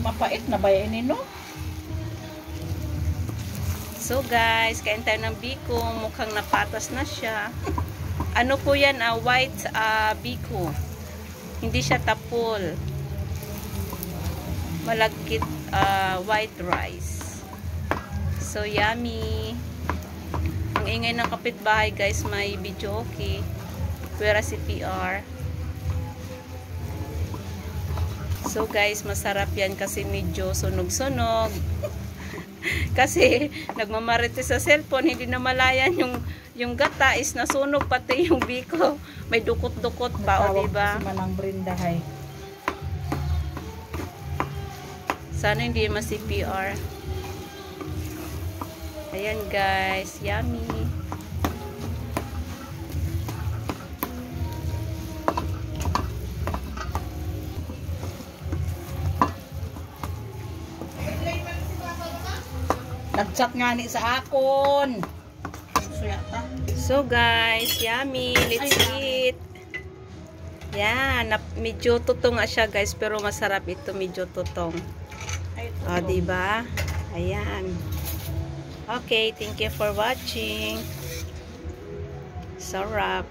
Mapait na ba yan, no? So guys, kain tayo ng biko. Mukhang napatas na siya. Ano po yan? White biko. Hindi siya tapol. Malagkit white rice. So yummy. Ang ingay ng kapitbahay guys, may video okay. Pwera si PR. So guys, masarap yan kasi medyo sunog-sunog. Kasi nagmamarites sa cellphone, hindi na malayan yung gata is nasunog pati yung biko. May dukot-dukot pa, o diba? Si Manang Brindahay. Sana hindi naman si PR. Ayan guys, yummy. Nag-chat nga ni sa akon. So guys, yummy. Let's eat. Yan, medyo tutong nga siya guys, pero masarap ito, medyo tutong. O, diba? Ayan. Okay, thank you for watching. Sarap.